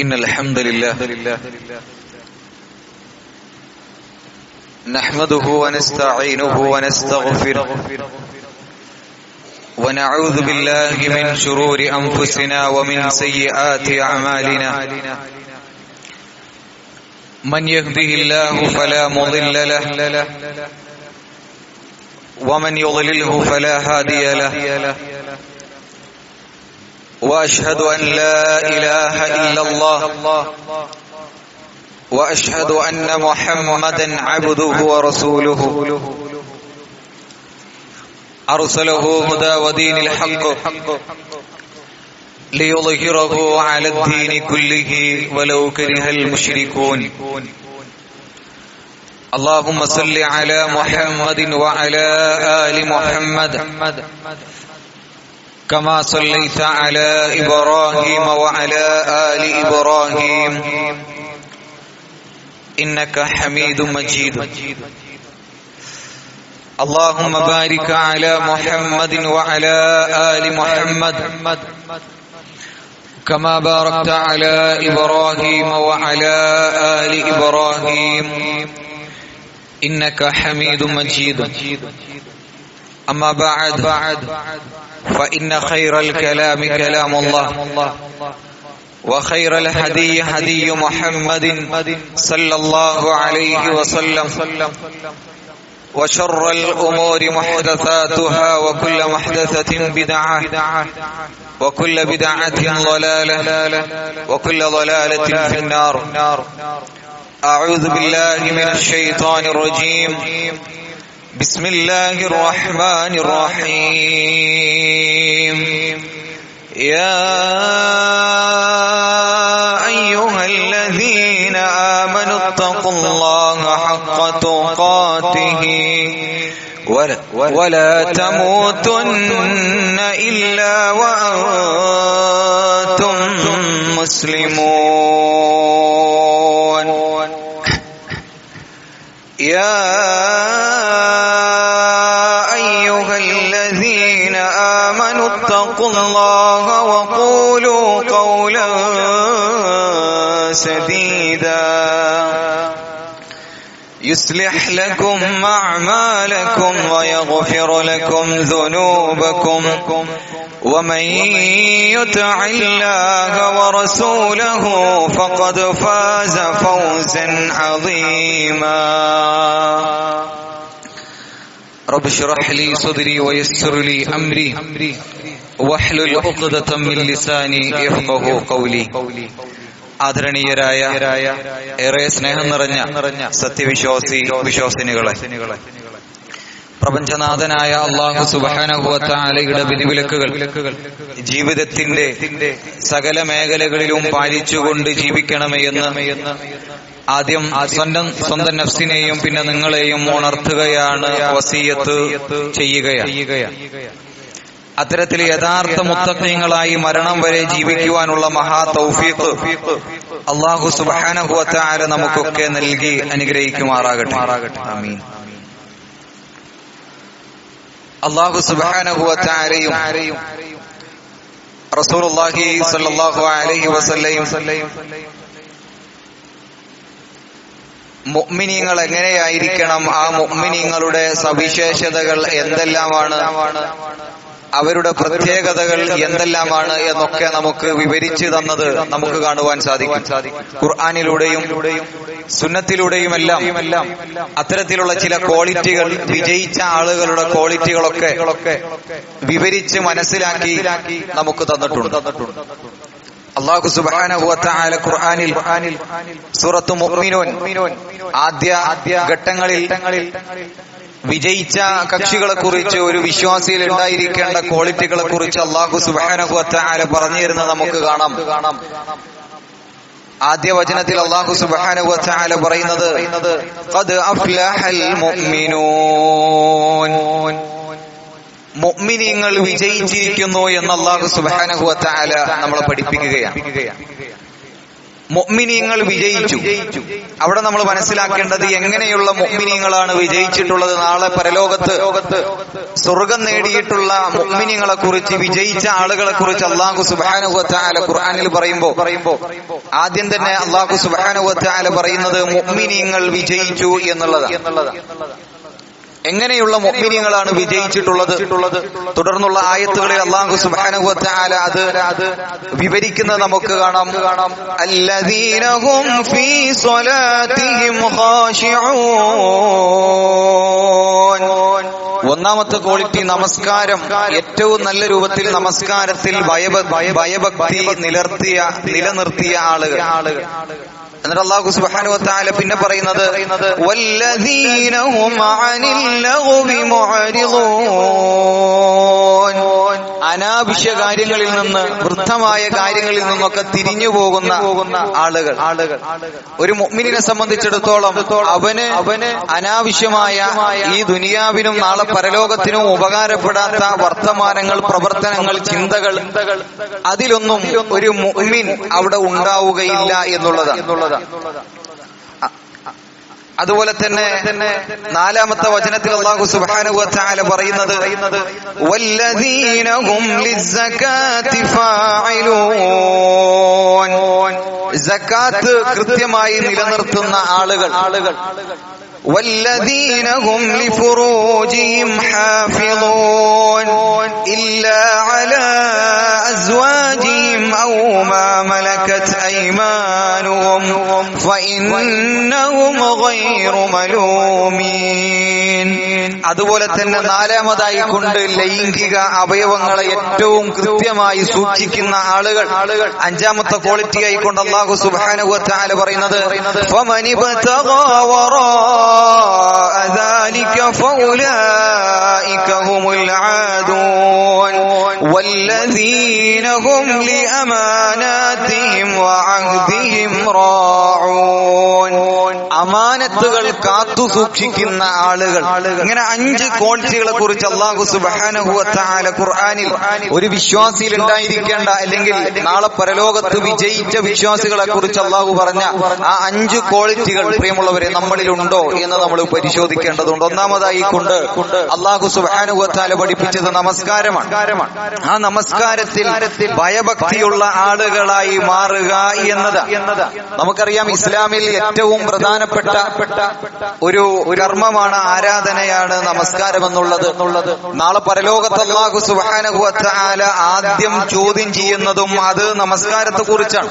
إن الحمد لله نحمده ونستعينه ونستغفره ونعوذ بالله من شرور أنفسنا ومن سيئات أعمالنا من يهده الله فلا مضل له ومن يضلله فلا هادي له وأشهد أن لا إله إلا الله وأشهد أن محمدا عبده ورسوله أرسله هدى ودين الحق ليظهره على الدين كله ولو كره المشركون اللهم صل على محمد وعلى آل محمد كما صليت على إبراهيم وعلى آل إبراهيم إنك حميد مجيد اللهم بارك على محمد وعلى آل محمد كما باركت على إبراهيم وعلى آل إبراهيم إنك حميد مجيد أما بعد فإن خير الكلام كلام الله وخير الهدي هدي محمد صلى الله عليه وسلم وشر الأمور محدثاتها وكل محدثة بدعة وكل بدعة ضلالة وكل ضلالة في النار. أعوذ بالله من الشيطان الرجيم. بسم الله الرحمن الرحيم. يا أيها الذين آمنوا اتقوا الله حق تقاته ولا تموتن إلا وأنتم مسلمون. يا أيها الذين آمنوا اتقوا الله وقولوا قولا سديدا يصلح لكم أعمالكم ويغفر لكم ذنوبكم ومن يطع الله ورسوله فقد فاز فوزا عظيما. رب اشرح لي صدري ويسر لي أمري واحلل عقدة من لساني يفقهوا قولي. ആദരണീയരായ ഏറെ സ്നേഹം നിറഞ്ഞ വിശ്വാസിനികളെ, പ്രപഞ്ചനാഥനായ അല്ലാഹു സുബ്ഹാനഹു വ തആലയുടെ വിധിവിലക്കുകൾ ജീവിതത്തിന്റെ സകല മേഖലകളിലും പാലിച്ചുകൊണ്ട് ജീവിക്കണമേ എന്ന് ആദ്യം സ്വന്തം നഫ്സിനെയും പിന്നെ നിങ്ങളെയും ഉണർത്തുകയാണ്, വസിയത്ത് ചെയ്യുകയാണ്. അത്തരത്തിൽ യഥാർത്ഥ മുത്തഖീങ്ങളായി മരണം വരെ ജീവിക്കുവാനുള്ള മഹാ തൗഫീഖ് അല്ലാഹു സുബ്ഹാനഹു വ തആല നമുക്കൊക്കെ നൽകി അനുഗ്രഹിക്കുമാറാകട്ടെ. ആമീൻ. അല്ലാഹു സുബ്ഹാനഹു വ തആലയും റസൂലുള്ളാഹി സ്വല്ലല്ലാഹു അലൈഹി വസല്ലം മുഅ്മിനീങ്ങൾ എങ്ങനെയായിരിക്കണം, ആ മുഅ്മിനീങ്ങളുടെ സവിശേഷതകൾ എന്തെല്ലാമാണ്, അവരുടെ പ്രത്യേകതകൾ എന്തെല്ലാമാണ് എന്നൊക്കെ നമുക്ക് വിവരിച്ചു തന്നത് നമുക്ക് കാണുവാൻ സാധിക്കും. ഖുർആനിലൂടെയും സുന്നത്തിലൂടെയുമെല്ലാം അത്തരത്തിലുള്ള ചില ക്വാളിറ്റികൾ, വിജയിച്ച ആളുകളുടെ ക്വാളിറ്റികളൊക്കെ വിവരിച്ച് മനസ്സിലാക്കി നമുക്ക് തന്നിട്ടുണ്ട്. അല്ലാഹു സുബ്ഹാനഹു വ തആല ഖുർആനിൽ സൂറത്തു മുഅ്മിനൂൻ ആദ്യ ഘട്ടങ്ങളിൽ വിജയിച്ച കക്ഷികളെ കുറിച്ച്, ഒരു വിശ്വാസിയിൽ ഉണ്ടായിരിക്കേണ്ട ക്വാളിറ്റികളെ കുറിച്ച് അല്ലാഹു സുബ്ഹാനഹു വ തആല പറഞ്ഞു തരുന്നത് നമുക്ക് കാണാം. ആദ്യ വചനത്തിൽ അല്ലാഹു സുബ്ഹാനഹു വ തആല പറയുന്നത് ഖദ് അഫ്ലഹൽ മുഅ്മിനൂൻ, മുഅ്മിനീങ്ങൾ വിജയിച്ചിരിക്കുന്നു എന്ന് അല്ലാഹു സുബ്ഹാനഹു വ തആല നമ്മളെ പഠിപ്പിക്കുകയാണ്. മുഅ്മിനീങ്ങൾ വിജയിച്ചു. അവിടെ നമ്മൾ മനസ്സിലാക്കേണ്ടത് എങ്ങനെയുള്ള മുഅ്മിനീങ്ങളാണ് വിജയിച്ചിട്ടുള്ളത്. നാളെ പരലോകത്ത് സ്വർഗം നേടിയിട്ടുള്ള മുഅ്മിനീങ്ങളെ കുറിച്ച്, വിജയിച്ച ആളുകളെ കുറിച്ച് അല്ലാഹു സുബ്ഹാനഹു വ തആല ഖുർആനിൽ പറയുമ്പോൾ ആദ്യം തന്നെ അല്ലാഹു സുബ്ഹാനഹു വ തആല പറയുന്നത് മുഅ്മിനീങ്ങൾ വിജയിച്ചു എന്നുള്ളതാണ്. എങ്ങനെയുള്ള മുഅ്മിനീങ്ങളാണ് വിജയിച്ചിട്ടുള്ളത്? തുടർന്നുള്ള ആയത്തുകളിൽ അല്ലാഹു സുബ്ഹാനഹു വ തആല അത് വിവരിക്കുന്നത് നമുക്ക് കാണാം. അല്ലദീന ഹും ഫീ സ്വലാത്തിഹിം ഖാശിഊൻ. ഒന്നാമത്തെ ക്വാളിറ്റി നമസ്കാരം. ഏറ്റവും നല്ല രൂപത്തിൽ നമസ്കാരത്തിൽ ഭയഭക്തി നിലനിർത്തിയ ആളുകൾ. എന്നിട്ട് അല്ലാഹു സുബ്ഹാനഹു വ തആല പിന്നെ പറയുന്നത് വല്ലദീന ഹും അനിൽ ലഗ്വി മുഅരിദൂൻ. അനാവശ്യ കാര്യങ്ങളിൽ നിന്ന്, വൃദ്ധമായ കാര്യങ്ങളിൽ നിന്നൊക്കെ തിരിഞ്ഞു പോകുന്ന ആളുകൾ. ഒരു മുഅ്മിനിനെ സംബന്ധിച്ചിടത്തോളം അവന് അനാവശ്യമായ ഈ ദുനിയാവിനും നാളെ പരലോകത്തിനും ഉപകാരപ്പെടാത്ത വർത്തമാനങ്ങൾ, പ്രവർത്തനങ്ങൾ, ചിന്തകൾ, അതിലൊന്നും ഒരു മുഅ്മിൻ അവിടെ ഉണ്ടാവുകയില്ല എന്നുള്ളതാണ്. അതുപോലെ തന്നെ നാലാമത്തെ വചനത്തിൽ അല്ലാഹു സുബ്ഹാനഹു വ തആല പറയുന്നത് വല്ലദീന ഹും ലിസ്സകാത്തി ഫാഇലൂൻ. സകാത്ത് കൃത്യമായി നിലനിർത്തുന്ന ആളുകൾ. والذين هم لفروجهم حافظون إلا على أزواجهم أو ما ملكت أيمانهم فإنهم غير ملومين. അതുപോലെ തന്നെ നാലാമതായി കൊണ്ട് ലൈംഗിക അവയവങ്ങളെ ഏറ്റവും കൃത്യമായി സൂക്ഷിക്കുന്ന ആളുകൾ. അഞ്ചാമത്തെ ക്വാളിറ്റി ആയിക്കൊണ്ട് അല്ലാഹു സുബ്ഹാനഹു വ തആല പറയുന്നത് ഫമനിബ്തഗാ ذلك فأولئك هم العادون والذين هم لأماناتهم وعهدهم راعون. അമാനത്തുകൾ കാത്തു സൂക്ഷിക്കുന്ന ആളുകൾ. ഇങ്ങനെ 5 ക്വാളിറ്റികളെ കുറിച്ച് അല്ലാഹു സുബ്ഹാനഹു വ തആല ഖുർആനിൽ ഒരു വിശ്വാസിയിൽ ഉണ്ടായിരിക്കേണ്ട, അല്ലെങ്കിൽ നാളെ പരലോകത്ത് വിജയിച്ച വിശ്വാസികളെ കുറിച്ച് അല്ലാഹു പറഞ്ഞ ആ 5 ക്വാളിറ്റികൾ പ്രിയമുള്ളവരെ നമ്മളിലുണ്ടോ എന്ന് നമ്മൾ പരിശോധിക്കേണ്ടതുണ്ട്. ഒന്നാമതായി കൊണ്ട് അല്ലാഹു സുബ്ഹാനഹു വ തആല പഠിപ്പിച്ചത് നമസ്കാരമാണ്. ആ നമസ്കാരത്തിൽ ഭയഭക്തിയുള്ള ആളുകളായി മാറുക എന്നതാണ്. നമുക്കറിയാം ഇസ്ലാമിൽ ഏറ്റവും പ്രധാനപ്പെട്ട ഒരു കർമ്മമാണ്, ആരാധനയാണ് നമസ്കാരം എന്നുള്ളത്. നാളെ പരലോകത്ത് അല്ലാഹു സുബ്ഹാനഹു വ തആല ആദ്യം ചോദ്യം ചെയ്യുന്നതും അത് നമസ്കാരത്തെ കുറിച്ചാണ്.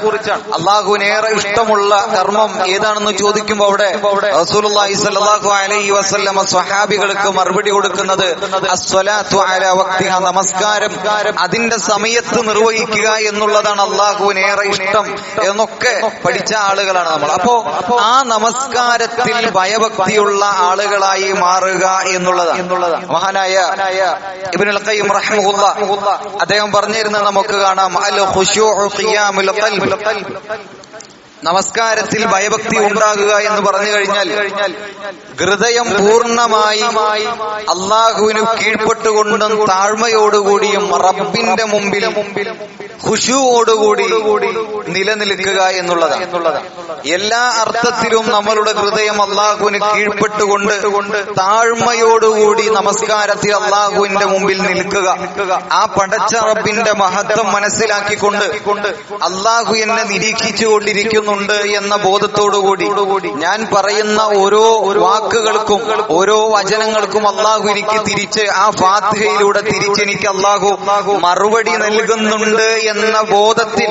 അല്ലാഹുവിനേറെ ഇഷ്ടമുള്ള കർമ്മം ഏതാണെന്ന് ചോദിക്കുമ്പോൾ അവിടെ റസൂലുള്ളാഹി സ്വല്ലല്ലാഹു അലൈഹി വസല്ലം സ്വഹാബികൾക്ക് മറുപടി കൊടുക്കുന്നത് അസ്സലാത്തു അലാ വഖ്തിഹാ, നമസ്കാരം അതിന്റെ സമയത്ത് നിർവഹിക്കുക എന്നുള്ളതാണ് അല്ലാഹുവിനേറെ ഇഷ്ടം എന്നൊക്കെ പഠിച്ച ആളുകളാണ് നമ്മൾ. അപ്പോ ആ നമസ്കാരത്തിൽ ഭയഭക്തിയുള്ള ആളുകളായി മാറുക എന്നുള്ളതാണ്. മഹാനായ ഇബ്നുൽ ഖയ്യിം റഹിമഹുല്ലാഹ് അദ്ദേഹം പറഞ്ഞിരുന്നത് നമുക്ക് കാണാം. അൽ ഖുശൂഉ ഖിയാമുൽ ഖൽബ്. നമസ്കാരത്തിൽ ഭയഭക്തി ഉണ്ടാകുക എന്ന് പറഞ്ഞു കഴിഞ്ഞാൽ ഹൃദയം പൂർണ്ണമായി അള്ളാഹുവിന് കീഴ്പ്പെട്ടുകൊണ്ടും താഴ്മയോടുകൂടിയും റബ്ബിന്റെ മുമ്പിൽ ഖുശൂഓടുകൂടി നിലനിൽക്കുക എന്നുള്ളതാണ്. എല്ലാ അർത്ഥത്തിലും നമ്മളുടെ ഹൃദയം അള്ളാഹുവിന് കീഴ്പ്പെട്ടുകൊണ്ട് താഴ്മയോടുകൂടി നമസ്കാരത്തിൽ അള്ളാഹുവിന്റെ മുമ്പിൽ നിൽക്കുക. ആ പടച്ച റബ്ബിന്റെ മഹത്വം മനസ്സിലാക്കിക്കൊണ്ട് അള്ളാഹു എന്നെ നിരീക്ഷിച്ചുകൊണ്ടിരിക്കുന്നു എന്ന ബോധത്തോടുകൂടി ഞാൻ പറയുന്ന ഓരോ വാക്കുകൾക്കും ഓരോ വചനങ്ങൾക്കും അള്ളാഹു എനിക്ക് തിരിച്ച് ആ ഫാത്തിഹയിലൂടെ തിരിച്ചെനിക്ക് അള്ളാഹു മറുപടി നൽകുന്നുണ്ട് എന്ന ബോധത്തിൽ,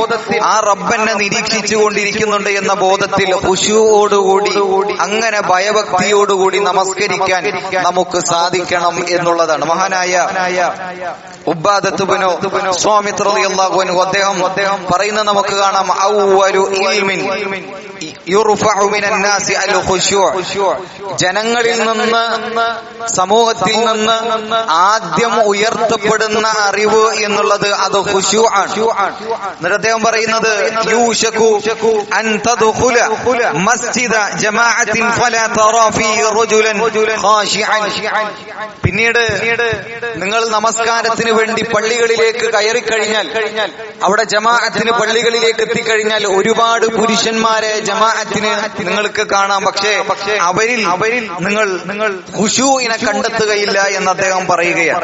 ആ റബ്ബനെ നിരീക്ഷിച്ചു കൊണ്ടിരിക്കുന്നുണ്ട് എന്ന ബോധത്തിൽ ഖുശൂഓടുകൂടി അങ്ങനെ ഭയഭക്തിയോടുകൂടി നമസ്കരിക്കാൻ നമുക്ക് സാധിക്കണം എന്നുള്ളതാണ്. മഹാനായ ഉബ്ബാദത്ത് ഇബ്നു സ്വാമിത് റളിയല്ലാഹു അൻഹു അദ്ദേഹം പറയുന്നത് നമുക്ക് കാണാം. അവ്വലു ഇൽമിൻ യുർഫഉ മിനൻ നാസി അൽ ഖുശൂ'. ജനങ്ങളിൽ നിന്ന്, സമൂഹത്തിൽ നിന്ന് ആദ്യം ഉയർത്തപ്പെടുന്ന അറിവ് എന്നുള്ളത് അത് ഖുശൂ' ആണ്. എന്നിട്ട് അദ്ദേഹം പറയുന്നത് യൂശകു അൻ തദ്ഖുല മസ്ജിദ ജമാഅത്തിൻ ഫലാ തറാ ഫീഹി റജുലൻ ഖാശിഅൻ. പിന്നീട് നിങ്ങൾ നമസ്കാരത്തിന് വേണ്ടി പള്ളികളിലേക്ക് കയറി കഴിഞ്ഞാൽ അവിടെ ജമാഅത്തിന് പള്ളികളിലേക്ക് എത്തിക്കഴിഞ്ഞാൽ ഒരുപാട് പുരുഷന്മാരെ ജമാഅത്തിന് നിങ്ങൾക്ക് കാണാം. പക്ഷേ അവരിൽ നിങ്ങൾ ഖുശൂഇനെ കണ്ടെത്തുകയില്ല എന്ന് അദ്ദേഹം പറയുകയാണ്.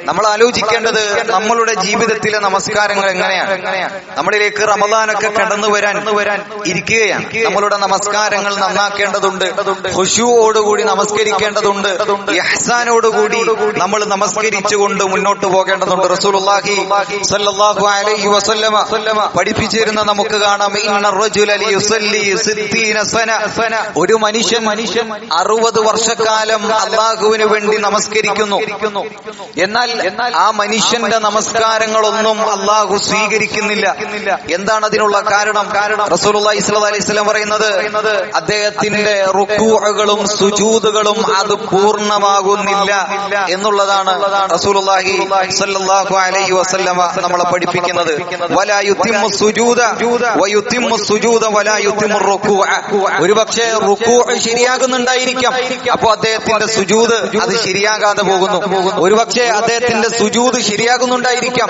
നമ്മൾ ആലോചിക്കേണ്ടത് നമ്മളുടെ ജീവിതത്തിലെ നമസ്കാരങ്ങൾ എങ്ങനെയാണ്. നമ്മളിലേക്ക് റമദാനൊക്കെ കടന്നു വരാൻ ഇരിക്കുകയാണ്. നമ്മളുടെ നമസ്കാരങ്ങൾ നന്നാക്കേണ്ടതുണ്ട്. ഖുശൂഓടുകൂടി നമസ്കരിക്കേണ്ടതുണ്ട്. ഇഹ്സാനോടുകൂടി നമ്മൾ നമസ്കരിച്ചുകൊണ്ട് മുന്നോട്ട് പോകേണ്ടതുണ്ട്. റസൂലുള്ളാഹി സ്വല്ലല്ലാഹു അലൈഹി വസല്ലമ പഠിപ്പിച്ചിരുന്ന നമുക്ക് കാണാം, ഇന്ന റജുല ലിയുസല്ലി 60 സന, ഒരു മനുഷ്യൻ 60 വർഷക്കാലം അല്ലാഹുവിന് വേണ്ടി നമസ്കരിക്കുന്നു. എന്നാൽ ആ മനുഷ്യന്റെ നമസ്കാരങ്ങളൊന്നും അല്ലാഹു സ്വീകരിക്കുന്നില്ല. എന്താണ് അതിനുള്ള കാരണം? റസൂലുള്ളാഹി സ്വല്ലല്ലാഹു അലൈഹി വസല്ലം പറയുന്നത്, അദ്ദേഹത്തിന്റെ റുകൂഉകളും സുജൂദുകളും അത് പൂർണ്ണമാകുന്നില്ല എന്നുള്ളതാണ്. റസൂലുള്ളാഹി സ്വല്ലല്ലാഹു അലൈഹി വസല്ലം നമ്മളെ പഠിപ്പിക്കുന്നത്, വലാ യുതിമ്മു സുജൂദ വയുതിമ്മു സുജൂദ വലാ യുതിമ്മു റുകൂഅ. ഒരുപക്ഷേ റുകൂഅ് ശരിയാകുന്നുണ്ടായിരിക്കാം, അപ്പോ അദ്ദേഹത്തിന്റെ സുജൂദ് അത് ശരിയാകാതെ പോകുന്നു. ഒരുപക്ഷെ അദ്ദേഹത്തിന്റെ സുജൂദ് ശരിയാകുന്നുണ്ടായിരിക്കാം,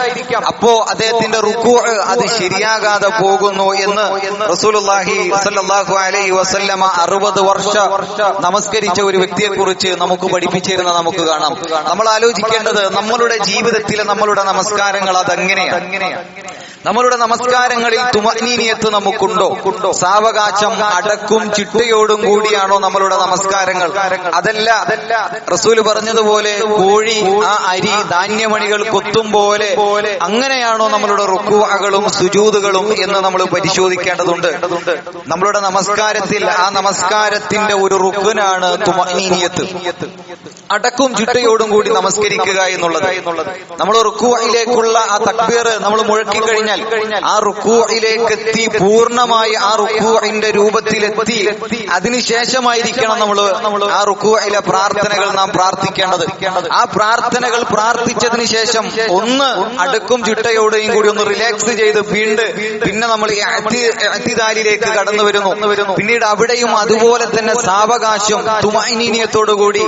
അപ്പോ അദ്ദേഹത്തിന്റെ റുകൂഅ് അത് ശരിയാകാതെ പോകുന്നു എന്ന് റസൂലുള്ളാഹി സ്വല്ലല്ലാഹു അലൈഹി വസല്ലമ 60 വർഷം നമസ്കരിച്ച ഒരു വ്യക്തിയെ കുറിച്ച് നമുക്ക് പഠിപ്പിച്ചിരുന്ന നമുക്ക് കാണാം. നമ്മൾ ആലോചിക്കേണ്ടത് നമ്മളുടെ ജീവിതത്തിലെ നമ്മളുടെ നമസ്കാരങ്ങൾ അതെങ്ങനെയാണ്. നമ്മളുടെ നമസ്കാരങ്ങളിൽ തുമഅ്നീനിയത്ത് നമുക്കുണ്ടോ? സാവകാശം അടക്കും ചിട്ടയോടും കൂടിയാണോ നമ്മളുടെ നമസ്കാരങ്ങൾ? അതല്ല റസൂല് പറഞ്ഞതുപോലെ കോഴി ആ അരി ധാന്യമണികൾ കൊത്തും പോലെ അങ്ങനെയാണോ നമ്മളുടെ റുകൂഅകളും സുജൂദുകളും എന്ന് നമ്മൾ പരിശോധിക്കേണ്ടതുണ്ട്. നമ്മളുടെ നമസ്കാരത്തിൽ ആ നമസ്കാരത്തിന്റെ ഒരു റുക്നാണ് തുമഅ്നീനിയത്ത്, അടക്കും ചിട്ടയോടും കൂടി നമസ്കരിക്കുക എന്നുള്ളത്. നമ്മൾ റുകൂഇലേക്കുള്ള ആ തക്ബീർ നമ്മൾ മുഴക്കി കഴിഞ്ഞാൽ ആ റുകൂഇലേക്ക് എത്തി, പൂർണ്ണമായി ആ റുകൂഇന്റെ രൂപത്തിലെത്തി, അതിനുശേഷമായിരിക്കണം നമ്മൾ ആ റുകൂഇലെ പ്രാർത്ഥനകൾ നാം പ്രാർത്ഥിക്കേണ്ടത്. ആ പ്രാർത്ഥനകൾ പ്രാർത്ഥിച്ചതിന് ശേഷം ഒന്ന് അടുക്കും ചിട്ടയോടെയും കൂടി ഒന്ന് റിലാക്സ് ചെയ്ത് പിന്നെ നമ്മൾ ഇഅ്തിദാലിലേക്ക് കടന്നു വരുന്നു. പിന്നീട് അവിടെയും അതുപോലെ തന്നെ സാവകാശം തുമഅ്നീനിയത്തോടുകൂടി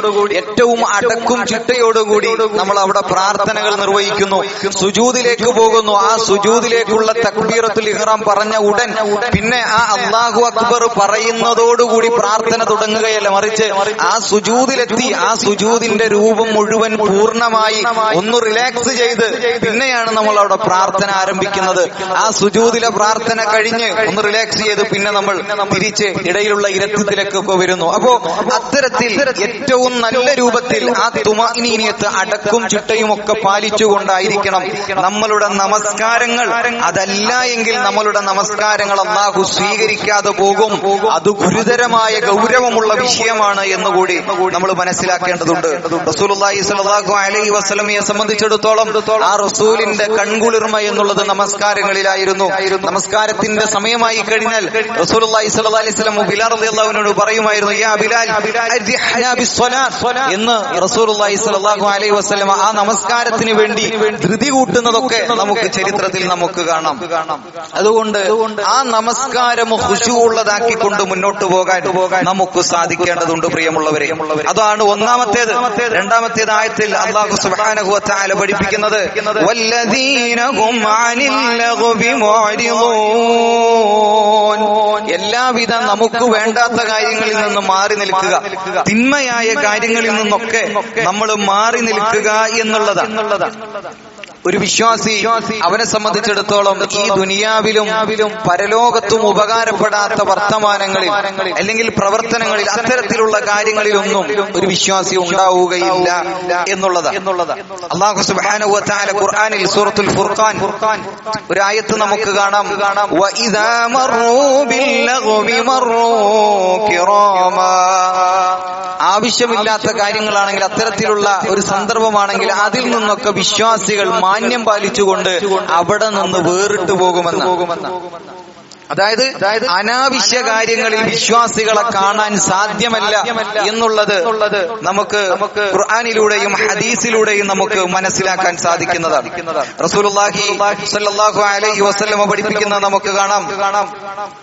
ഏറ്റവും അടക്കും ചിട്ടയോടുകൂടി നമ്മൾ അവിടെ പ്രാർത്ഥനകൾ നിർവഹിക്കുന്നു. സുജൂദിലേക്ക് പോകുന്നു. ആ സുജൂദിലേക്കുള്ള തക്ബീറത്തുൽ ഇഹ്റാം പറഞ്ഞ ഉടൻ പിന്നെ ആ അല്ലാഹു അക്ബർ പറയുന്നതോടുകൂടി പ്രാർത്ഥന തുടങ്ങുകയല്ല, മറിച്ച് ആ സുജൂദിലെത്തി ആ സുജൂദിന്റെ രൂപം മുഴുവൻ പൂർണ്ണമായി ഒന്ന് റിലാക്സ് ചെയ്ത് പിന്നെയാണ് നമ്മൾ അവിടെ പ്രാർത്ഥന ആരംഭിക്കുന്നത്. ആ സുജൂദിലെ പ്രാർത്ഥന കഴിഞ്ഞ് ഒന്ന് റിലാക്സ് ചെയ്ത് പിന്നെ നമ്മൾ തിരിച്ച് ഇടയിലുള്ള ഇരത്തത്തിലേക്കൊക്കെ വരുന്നു. അപ്പോ അത്തരത്തിൽ ഏറ്റവും നല്ല രൂപത്തിൽ ആ തുമഅ്നീനിയത്ത് അടക്കും ചിട്ടയും ഒക്കെ പാലിച്ചുകൊണ്ടായിരിക്കണം നമ്മളുടെ നമസ്കാരങ്ങൾ. അതല്ല എങ്കിൽ നമ്മളുടെ നമസ്കാരങ്ങൾ അല്ലാഹു സ്വീകരിക്കാതെ പോകും. അത് ഗുരുതരമായ ഗൗരവമുള്ള വിഷയമാണ് എന്നുകൂടി നമ്മൾ മനസ്സിലാക്കേണ്ടതുണ്ട്. റസൂലുള്ളാഹി സ്വല്ലല്ലാഹു അലൈഹി വസല്ലമയെ സംബന്ധിച്ചിടത്തോളം ആ റസൂലിന്റെ കൺകുളിർമ എന്നുള്ളത് നമസ്കാരങ്ങളിലായിരുന്നു. നമസ്കാരത്തിന്റെ സമയമായി കഴിഞ്ഞാൽ റസൂലുള്ളാഹി സ്വല്ലല്ലാഹു അലൈഹി വസല്ലം ബിലാൽ റളിയല്ലാഹു അൻഹു പറയുമായിരുന്നു, യാ ബിലാൽ അർഹിനാ ബിസ്സലാത്ത് എന്ന് റസൂലുള്ളാഹി സ്വല്ലല്ലാഹു അലൈഹി വസല്ലം ആ നമസ്കാരത്തിന് വേണ്ടി ധൃതി കൂട്ടുന്നതൊക്കെ നമുക്ക് ചരിത്രത്തിൽ നമുക്ക് കാണാം. അതുകൊണ്ട് ആ നമസ്കാരം ഖുശൂഉള്ളതാക്കിക്കൊണ്ട് മുന്നോട്ട് പോകാൻ നമുക്ക് സാധിക്കേണ്ടതുണ്ട് പ്രിയമുള്ളവരെ. അതാണ് ഒന്നാമത്തേത്. രണ്ടാമത്തേത് ആയത്തിൽ അല്ലാഹു സുബ്ഹാനഹു വ തആല പഠിപ്പിക്കുന്നത്, വല്ലദീന ഹും അനിൽ ലഗ്വി മുഅ്രിദൂൻ. എല്ലാവിധ നമുക്ക് വേണ്ടാത്ത കാര്യങ്ങളിൽ നിന്ന് മാറി നിൽക്കുക, തിന്മയായ കാര്യങ്ങളിൽ നിന്നൊക്കെ നമ്മൾ മാറി നിൽക്കുക എന്നുള്ളതാണ്. ഒരു വിശ്വാസി അവനെ സംബന്ധിച്ചിടത്തോളം ഈ ദുനിയാവിലും പരലോകത്തും ഉപകാരപ്പെടാത്ത വർത്തമാനങ്ങളിൽ അല്ലെങ്കിൽ പ്രവർത്തനങ്ങളിൽ അത്തരത്തിലുള്ള കാര്യങ്ങളിലൊന്നും ഒരു വിശ്വാസി ഉണ്ടാവുകയില്ല എന്നുള്ളതാണ്. അല്ലാഹു സുബ്ഹാനഹു വ തആല ഖുർആനിൽ സൂറത്തുൽ ഫുർഖാൻ ഒരു ആയത്ത് നമുക്ക് കാണാം, വഇദാ മറൂ ബില്ലഗ്വി മറൂ കിറാമാ. ആവശ്യമില്ലാത്ത കാര്യങ്ങളാണെങ്കിൽ അത്തരത്തിലുള്ള ഒരു സന്ദർഭമാണെങ്കിൽ അതിൽ നിന്നൊക്കെ വിശ്വാസികൾ മാന്യം പാലിച്ചുകൊണ്ട് അവിടെ നിന്ന് വേറിട്ടു പോകുമെന്ന്. അതായത് അനാവശ്യ കാര്യങ്ങളിൽ വിശ്വാസികളെ കാണാൻ സാധ്യമല്ല എന്നുള്ളത് നമുക്ക് ഖുർആനിലൂടെയും ഹദീസിലൂടെയും നമുക്ക് മനസ്സിലാക്കാൻ സാധിക്കുന്നതാണ്. റസൂലുള്ളാഹി സ്വല്ലല്ലാഹു അലൈഹി വസല്ലം പഠിപ്പിക്കുന്ന നമുക്ക് കാണാം,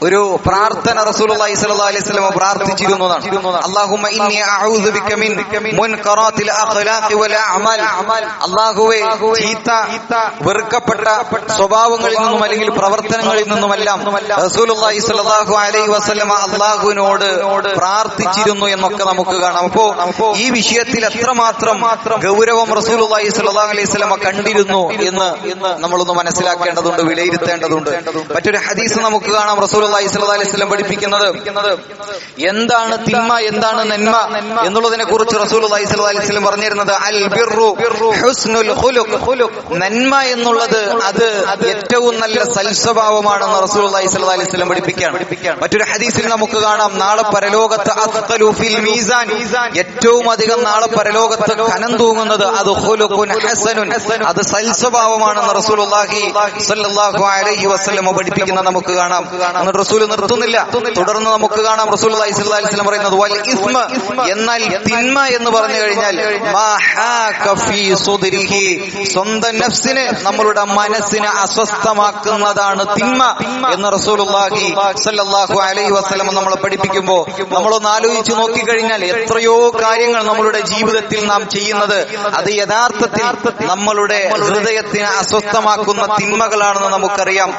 ഒരു പ്രാർത്ഥന റസൂലുള്ളാഹി സ്വല്ലല്ലാഹു അലൈഹി വസല്ലം പ്രാർത്ഥിച്ചിരുന്നതാണ്. അല്ലാഹുമ്മ ഇന്നി അഊദു ബിക മിൻ മുൻകറാത്തിൽ അഖ്ലാഖി വൽ അഅമാൽ. അല്ലാഹുവേ, ചീത്ത വെറുക്കപ്പെട്ട സ്വഭാവങ്ങളിൽ നിന്നും അല്ലെങ്കിൽ പ്രവർത്തനങ്ങളിൽ നിന്നുമെല്ലാം റസൂലുള്ളാഹി സ്വല്ലല്ലാഹു അലൈഹി വസല്ലമ അല്ലാഹുവിനോട് പ്രാർത്ഥിച്ചിരുന്നു എന്നൊക്കെ നമുക്ക് കാണാം. അപ്പോ ഈ വിഷയത്തിൽ എത്രമാത്രം ഗൗരവം റസൂലുള്ളാഹി സ്വല്ലല്ലാഹു അലൈഹി വസല്ലമ കണ്ടിരുന്നു എന്ന് നമ്മളൊന്ന് മനസ്സിലാക്കേണ്ടതുണ്ട്, വിലയിരുത്തേണ്ടതുണ്ട്. മറ്റൊരു ഹദീസ് നമുക്ക് കാണാം, റസൂലുള്ളാഹി സ്വല്ലല്ലാഹു അലൈഹി വസല്ലം പഠിപ്പിക്കുന്നത് എന്താണ് തിന്മ, എന്താണ് നന്മ എന്നുള്ളതിനെ കുറിച്ച് റസൂലുള്ളാഹി സ്വല്ലല്ലാഹു അലൈഹി വസല്ലം പറഞ്ഞിരുന്നത് അൽ ബിർറു ഹുസ്നുൽ ഖുലുഖ്. നന്മ എന്നുള്ളത് അത് ഏറ്റവും നല്ല സൽസ്വഭാവമാണെന്ന് റസൂലുള്ളാഹി സ്വല്ലല്ലാഹു അലൈഹി വസല്ലം പഠിപ്പിക്കുകയാണ്. മറ്റൊരു ഹദീസിൽ നമുക്ക് കാണാം, നാളെ പരലോകത്ത് അസ്ഖലു ഫിൽ മീസാൻ, ഏറ്റവും അധികം നാളെ പരലോകത്ത് കനം തൂങ്ങുന്നത് അത് ഖുലുഖുൻ ഹസനുൻ, അത് സൽസ്വഭാവമാണെന്ന് റസൂലുള്ളാഹി സ്വല്ലല്ലാഹു അലൈഹി വസല്ലം പഠിപ്പിക്കുന്നത് നമുക്ക് കാണാം. എന്നിട്ട് റസൂൽ നിർത്തുന്നില്ല, തുടർന്ന് നമുക്ക് കാണാം റസൂലുള്ളാഹി സ്വല്ലല്ലാഹു അലൈഹി വസല്ലം പറയുന്നത് വൽ ഇസ്മ, എന്നാൽ തിന്മ എന്ന് പറഞ്ഞു കഴിഞ്ഞാൽ മാ ഹാക ഫീ സുദ്രിഹി, സ്വന്തം നഫ്സിനെ, നമ്മളുടെ മനസ്സിനെ അസ്വസ്ഥമാക്കുന്നതാണ് തിന്മ എന്ന് റസൂലുള്ളാഹി സ്വല്ലല്ലാഹു അലൈഹി വസല്ലം നമ്മളെ പഠിപ്പിക്കുമ്പോൾ നമ്മളൊന്ന് ആലോചിച്ച് നോക്കിക്കഴിഞ്ഞാൽ എത്രയോ കാര്യങ്ങൾ നമ്മളുടെ ജീവിതത്തിൽ നാം ചെയ്യുന്നത് അത് യഥാർത്ഥത്തിൽ നമ്മളുടെ ഹൃദയത്തിനെ അസ്വസ്ഥമാക്കുന്ന തിന്മകളാണെന്ന് നമുക്കറിയാം.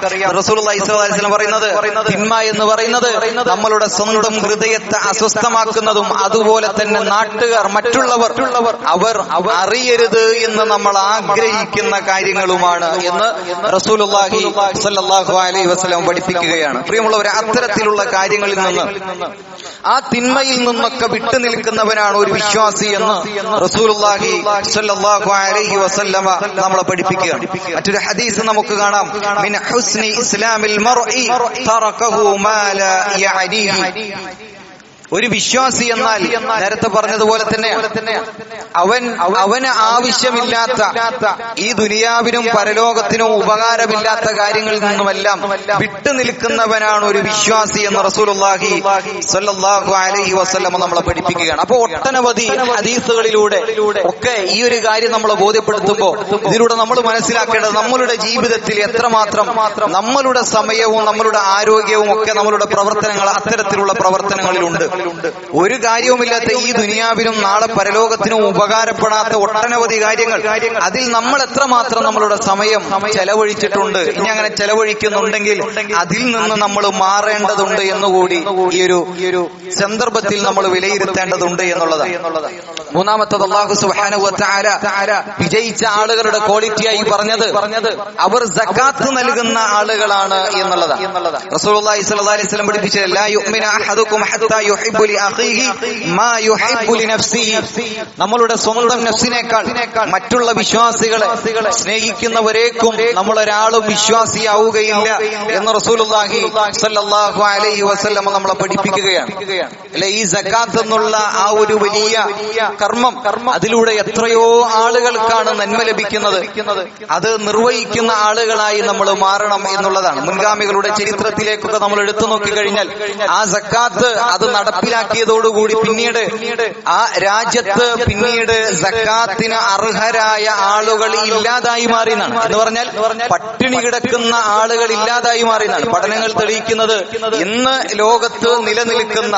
റസൂലുള്ളാഹി സ്വല്ലല്ലാഹു അലൈഹി വസല്ലം പറയുന്നത് തിന്മ എന്ന് പറയുന്നത് നമ്മളുടെ സ്വന്തം ഹൃദയത്തെ അസ്വസ്ഥമാക്കുന്നതും അതുപോലെ തന്നെ നാട്ടുകാർ, മറ്റുള്ളവർ അവർ അറിയരുത് എന്ന് നമ്മൾ ആഗ്രഹിക്കുന്ന കാര്യങ്ങളുമാണ് എന്ന് റസൂലുള്ളാഹി സ്വല്ലല്ലാഹു അലൈഹി വസല്ലം പഠിപ്പിക്കുകയാണ്. പ്രിയമുള്ളവരെ, അത്തരത്തിലുള്ള കാര്യങ്ങളിൽ നിന്ന്, ആ തിന്മയിൽ നിന്നൊക്കെ വിട്ടുനിൽക്കുന്നവനാണ് ഒരു വിശ്വാസി എന്ന് റസൂലുള്ളാഹി സ്വല്ലല്ലാഹു അലൈഹി വസല്ലമ നമ്മളെ പഠിപ്പിക്കുകയാണ്. മറ്റൊരു ഹദീസ് നമുക്ക് കാണാം, മിൻ ഹുസ്നി ഇസ്ലാമിൽ മർഇ തറകഹു മാ ലാ യഅനീഹി. ഒരു വിശ്വാസി എന്നാൽ നേരത്തെ പറഞ്ഞതുപോലെ തന്നെ അവന് ആവശ്യമില്ലാത്ത ഈ ദുനിയാവിനും പരലോകത്തിനും ഉപകാരമില്ലാത്ത കാര്യങ്ങളിൽ നിന്നുമെല്ലാം വിട്ടുനിൽക്കുന്നവനാണ് ഒരു വിശ്വാസി എന്ന് റസൂലുള്ളാഹി സ്വല്ലല്ലാഹു അലൈഹി വസല്ലം നമ്മളെ പഠിപ്പിക്കുകയാണ്. അപ്പോൾ ഒട്ടനവധി ഹദീസുകളിലൂടെ ഒക്കെ ഈ ഒരു കാര്യം നമ്മളെ ബോധ്യപ്പെടുത്തുമ്പോൾ ഇതിലൂടെ നമ്മൾ മനസ്സിലാക്കേണ്ടത് നമ്മളുടെ ജീവിതത്തിൽ എത്രമാത്രം നമ്മളുടെ സമയവും നമ്മളുടെ ആരോഗ്യവും ഒക്കെ നമ്മളുടെ പ്രവർത്തനങ്ങൾ അത്തരത്തിലുള്ള പ്രവർത്തനങ്ങളിലുണ്ട്. ഒരു കാര്യവുമില്ലാത്ത ഈ ദുനിയാവിനും നാളെ പരലോകത്തിനും ഉപകാരപ്പെടാത്ത ഒട്ടനവധി കാര്യങ്ങൾ, അതിൽ നമ്മൾ എത്രമാത്രം നമ്മളുടെ സമയം ചെലവഴിച്ചിട്ടുണ്ട്, ഇനി അങ്ങനെ ചെലവഴിക്കുന്നുണ്ടെങ്കിൽ അതിൽ നിന്ന് നമ്മൾ മാറേണ്ടതുണ്ട് എന്നുകൂടി ഈ ഒരു സന്ദർഭത്തിൽ നമ്മൾ വിലയിരുത്തേണ്ടതുണ്ട് എന്നുള്ളതാണ്. മൂന്നാമത്തത് അല്ലാഹു സുബ്ഹാനഹു വ തആല വിജയിച്ച ആളുകളുടെ ക്വാളിറ്റിയായി പറഞ്ഞത് അവർ സകാത്ത് നൽകുന്ന ആളുകളാണ് എന്നുള്ളതാണ്. റസൂലുള്ളാഹി സ്വല്ലല്ലാഹു അലൈഹി വസല്ലം പഠിപ്പിച്ചത് ലാ യുഅ്മിനു അഹദുക്കും ഹത്താ യുഹിബ്ബു ലി അഖീഹി മാ യുഹിബ്ബു ലി നഫ്സിഹി. നമ്മളുടെ സ്വന്തം നഫ്സിനേക്കാൾ മറ്റുള്ള വിശ്വാസികളെ സ്നേഹിക്കുന്നവരേക്കും നമ്മളൊരാളും വിശ്വാസിയാവുകയില്ല എന്ന് റസൂലുള്ളാഹി സ്വല്ലല്ലാഹു അലൈഹി വസല്ലം നമ്മളെ പഠിപ്പിക്കുകയാണ്. അല്ലെ, ഈ സകാത്ത് എന്നുള്ള ആ ഒരു വലിയ കർമ്മം, അതിലൂടെ എത്രയോ ആളുകൾക്കാണ് നന്മ ലഭിക്കുന്നത്. അത് നിർവഹിക്കുന്ന ആളുകളായി നമ്മൾ മാറണം എന്നുള്ളതാണ്. മുൻഗാമികളുടെ ചരിത്രത്തിലേക്കൊക്കെ നമ്മൾ എടുത്തു നോക്കിക്കഴിഞ്ഞാൽ ആ സക്കാത്ത് അത് നടപ്പിലാക്കിയതോടുകൂടി പിന്നീട് ആ രാജ്യത്ത് പിന്നീട് സക്കാത്തിന് അർഹരായ ആളുകൾ ഇല്ലാതായി മാറിയെന്നാണ്. എന്ന് പറഞ്ഞാൽ പട്ടിണി കിടക്കുന്ന ആളുകൾ ഇല്ലാതായി മാറിയെന്നാണ് പഠനങ്ങൾ തെളിയിക്കുന്നത്. ഇന്ന് ലോകത്ത് നിലനിൽക്കുന്ന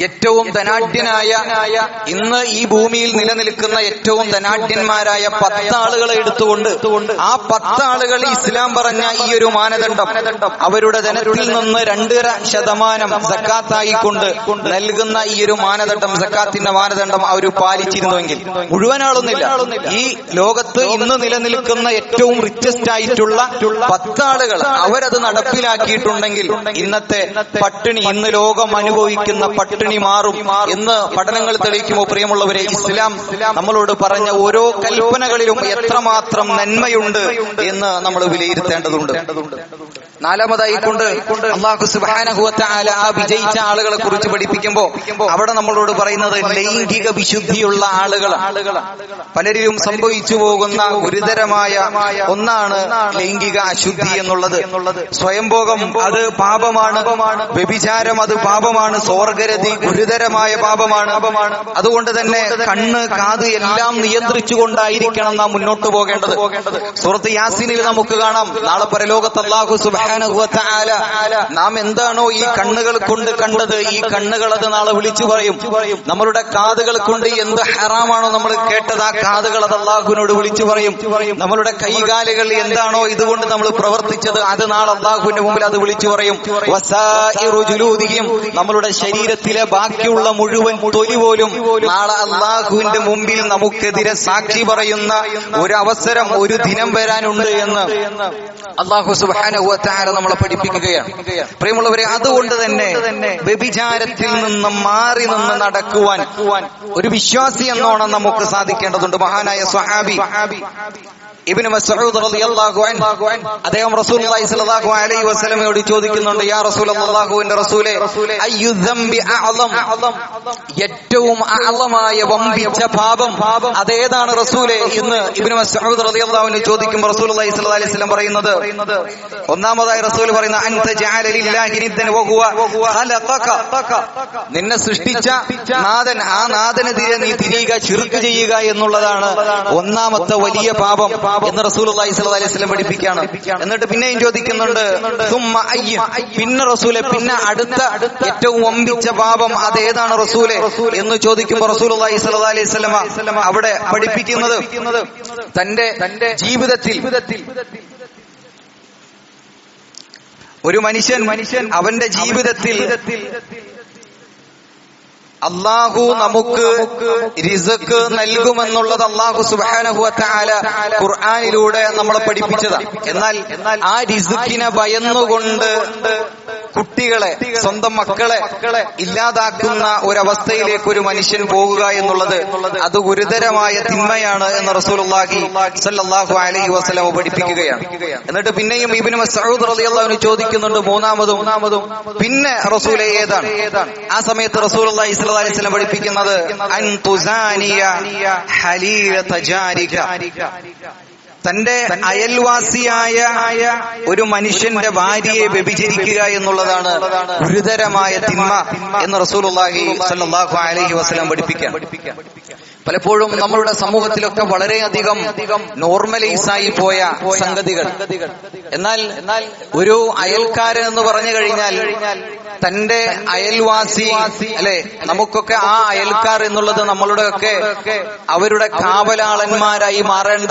ഏറ്റവും ധനാഢ്യനായ, ഇന്ന് ഈ ഭൂമിയിൽ നിലനിൽക്കുന്ന ഏറ്റവും ധനാഢ്യന്മാരായ 10 ആളുകളെ എടുത്തുകൊണ്ട് ആ 10 ആളുകൾ ഇസ്ലാം പറഞ്ഞ ഈ ഒരു മാനദണ്ഡം അവരുടെ ധനത്തിൽ നിന്ന് 2% സക്കാത്തായിക്കൊണ്ട് നൽകുന്ന ഈ ഒരു മാനദണ്ഡം, സക്കാത്തിന്റെ മാനദണ്ഡം അവർ പാലിച്ചിരുന്നുവെങ്കിൽ, മുഴുവൻ ആളൊന്നില്ല, ഈ ലോകത്ത് ഇന്ന് നിലനിൽക്കുന്ന ഏറ്റവും റിച്ചസ്റ്റ് ആയിട്ടുള്ള 10 ആളുകൾ അവരത് നടപ്പിലാക്കിയിട്ടുണ്ടെങ്കിൽ ഇന്നത്തെ പട്ടിണി, ഇന്ന് ലോകം അനുഭവിക്കുന്ന പട്ടിണി മാറും എന്ന് പഠനങ്ങൾ തെളിയിക്കുമ്പോൾ പ്രിയമുള്ളവരെ, ഇസ്ലാം നമ്മളോട് പറഞ്ഞ ഓരോ കൽപ്പനകളിലും എത്രമാത്രം നന്മയുണ്ട് എന്ന് നമ്മൾ വിലയിരുത്തേണ്ടതുണ്ട്. നാലാമതായിക്കൊണ്ട് അല്ലാഹു സുബ്ഹാനഹു വ തആല ആ വിജയിച്ച ആളുകൾ ആളുകളെ കുറിച്ച് പഠിപ്പിക്കുമ്പോ അവിടെ നമ്മളോട് പറയുന്നത് ലൈംഗിക വിശുദ്ധിയുള്ള ആളുകളാണ്. പലരിലും സംഭവിച്ചു പോകുന്ന ഗുരുതരമായ ഒന്നാണ് ലൈംഗിക അശുദ്ധി എന്നുള്ളത്. സ്വയംഭോഗം അത് പാപമാണ്, വ്യഭിചാരം അത് പാപമാണ്, സ്വർഗരതി ഗുരുതരമായ പാപമാണ്. അതുകൊണ്ട് തന്നെ കണ്ണ്, കാത് എല്ലാം നിയന്ത്രിച്ചുകൊണ്ടായിരിക്കണം നാം മുന്നോട്ട് പോകേണ്ടത്. സൂറത്ത് യാസീനിൽ നമുക്ക് കാണാം, നാളെ പരലോകത്ത് അല്ലാഹു സുബ്ഹാനഹു വ തആല നാം എന്താണോ ഈ കണ്ണുകൾ കൊണ്ട് കണ്ടത്, ഈ കണ്ണുകൾ അത് നാളെ വിളിച്ചു പറയും. നമ്മളുടെ കാതുകൾ കൊണ്ട് എന്ത് ഹറാമാണോ നമ്മൾ കേട്ടത്, ആ കാതുകൾ അത് അല്ലാഹുവിനോട് വിളിച്ചു പറയും. നമ്മളുടെ കൈകാലുകൾ എന്താണോ ഇതുകൊണ്ട് നമ്മൾ പ്രവർത്തിച്ചത്, അത് നാളെ അല്ലാഹുവിന്റെ മുമ്പിൽ അത് വിളിച്ചു പറയും. വസായിറു ജുലൂദിഹിം, നമ്മളുടെ ശരീരത്തിലെ ബാക്കിയുള്ള മുഴുവൻ തൊലി പോലും നാളെ അല്ലാഹുവിന്റെ മുമ്പിൽ നമുക്കെതിരെ സാക്ഷി പറയുന്ന ഒരു അവസരം, ഒരു ദിനം വരാനുണ്ട് എന്ന് അല്ലാഹു സുബ്ഹാനഹു വ തആല നമ്മളെ പഠിപ്പിക്കുകയാണ്. പ്രിയമുള്ളവരെ, അതുകൊണ്ട് തന്നെ വ്യഭിചാരത്തിൽ നിന്ന് മാറി നിന്ന് നടക്കുവാൻ ഒരു വിശ്വാസി എന്നോണം നമുക്ക് സാധിക്കേണ്ടതുണ്ട്. മഹാനായ സ്വഹാബി ഇബ്നു മസ്ഊദ് റളിയല്ലാഹു അൻഹു അദ്ദേഹം റസൂലുള്ളാഹി സ്വല്ലല്ലാഹു അലൈഹി വസല്ലമയോട് ചോദിക്കുന്നുണ്ട്, യാ റസൂലല്ലാഹുവിന്റെ റസൂലേ, അയ്യു ദംബി അഅ്ളം, ഏറ്റവും അഅ്ളമായ വമ്പിച്ച പാപം അതേതാണ് റസൂലേ എന്ന് ഇബ്നു മസ്ഊദ് റളിയല്ലാഹു അൻഹു ചോദിക്കുമ്പോൾ റസൂലുള്ളാഹി സ്വല്ലല്ലാഹു അലൈഹി വസല്ലം പറയുന്നത്, ഒന്നാമതായി റസൂൽ പറയുന്ന അൻത ജഅല ലില്ലാഹി നിദ്ദൻ വഹുവ ഖലഖക, നിന്നെ സൃഷ്ടിച്ച നാഥൻ, ആ നാഥനെതിരെ നീ തിരിയുക, ശിർക്ക് ചെയ്യുക എന്നുള്ളതാണ് ഒന്നാമത്തെ വലിയ പാപം എന്ന് റസൂലുള്ളാഹി സ്വല്ലല്ലാഹു അലൈഹി വസല്ലം പഠിപ്പിക്കുകയാണ്. എന്നിട്ട് പിന്നെയും ചോദിക്കുന്നുണ്ട്, സുമ്മ അയ്യ, പിന്നെ റസൂലെ, പിന്നെ അടുത്ത ഏറ്റവും വമ്പിച്ച പാപം അതേതാണ് റസൂലെ എന്ന് ചോദിക്കുമ്പോൾ റസൂലുള്ളാഹി സ്വല്ലല്ലാഹു അലൈഹി വസല്ലം അവിടെ പഠിപ്പിക്കുന്നത്, തന്റെ ജീവിതത്തിൽ ഒരു മനുഷ്യൻ അവന്റെ ജീവിതത്തിൽ അല്ലാഹു നമുക്ക് റിസ്ക് നൽകുമെന്നുള്ളത് അല്ലാഹു സുബ്ഹാനഹു വ തആല ഖുർആനിലൂടെ നമ്മളെ പഠിപ്പിച്ചതാണ്. എന്നാൽ ആ റിസ്കിനെ ഭയന്നുകൊണ്ട് കുട്ടികളെ, സ്വന്തം മക്കളെ ഇല്ലാതാക്കുന്ന ഒരവസ്ഥയിലേക്ക് ഒരു മനുഷ്യൻ പോകുക എന്നുള്ളത് അത് ഗുരുതരമായ തിന്മയാണ് എന്ന് റസൂലുള്ളാഹി സ്വല്ലല്ലാഹു അലൈഹി വസല്ലം പഠിപ്പിക്കുകയാണ്. എന്നിട്ട് പിന്നെയും ഇബ്നു മസ്ഊദ് റളിയല്ലാഹു അൻഹു ചോദിക്കുന്നുണ്ട്, മൂന്നാമതും പിന്നെ റസൂലേ ഏതാണ്? ആ സമയത്ത് റസൂലുള്ളാഹി സ്വല്ലല്ലാഹു അലൈഹി വസല്ലം പഠിപ്പിക്കുന്നത്, അൻ തുസാനിയ ഹലീലത ജാരിക, തന്റെ അയൽവാസിയായ ഒരു മനുഷ്യന്റെ ഭാര്യയെ വ്യഭിചരിക്കുക എന്നുള്ളതാണ് ഗുരുതരമായ തിന്മ എന്ന് റസൂലുള്ളാഹി സ്വല്ലല്ലാഹു അലൈഹി വസല്ലം പഠിപ്പിക്കുക. പലപ്പോഴും നമ്മളുടെ സമൂഹത്തിലൊക്കെ വളരെയധികം നോർമലൈസായി പോയ സംഗതികൾ. എന്നാൽ ഒരു അയൽക്കാരൻ എന്ന് പറഞ്ഞു കഴിഞ്ഞാൽ തന്റെ അയൽവാസി, അല്ലെ, നമുക്കൊക്കെ ആ അയൽക്കാർ എന്നുള്ളത് നമ്മളുടെയൊക്കെ അവരുടെ കാവലാളന്മാരായി മാറേണ്ട,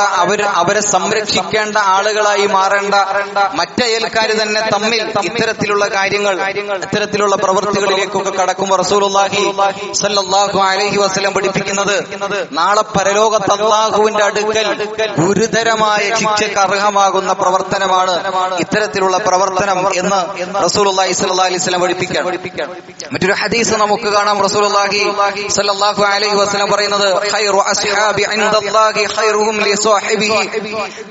അവരെ സംരക്ഷിക്കേണ്ട ആളുകളായി മാറേണ്ട മറ്റയൽക്കാർ തന്നെ തമ്മിൽ ഇത്തരത്തിലുള്ള കാര്യങ്ങൾ, ഇത്തരത്തിലുള്ള പ്രവൃത്തികളിലേക്കൊക്കെ കടക്കുമ്പോൾ റസൂലുള്ളാഹി സ്വല്ലല്ലാഹു അലൈഹി വസല്ലം പഠിപ്പിക്കുന്നത്, നാളെ പരലോകത്ത് അല്ലാഹുവിന്റെ അടുക്കൽ ഗുരുതരമായ ശിക്ഷയ്ക്ക് അർഹമാകുന്ന പ്രവർത്തനമാണ് ഇത്തരത്തിലുള്ള പ്രവർത്തനം എന്ന് റസൂലുള്ളാഹി സ്വല്ലല്ലാഹു അലൈഹി വസല്ലം പഠിപ്പിക്കുകയാണ്. മറ്റൊരു ഹദീസ് നമുക്ക് കാണാം, റസൂലുള്ളാഹി സ്വല്ലല്ലാഹു അലൈഹി വസല്ലം പറയുന്നത്, ഖൈറു അസ്ഹാബി ഇൻദല്ലാഹി ഖൈറുഹും ലിസ്വാഹിബിഹി,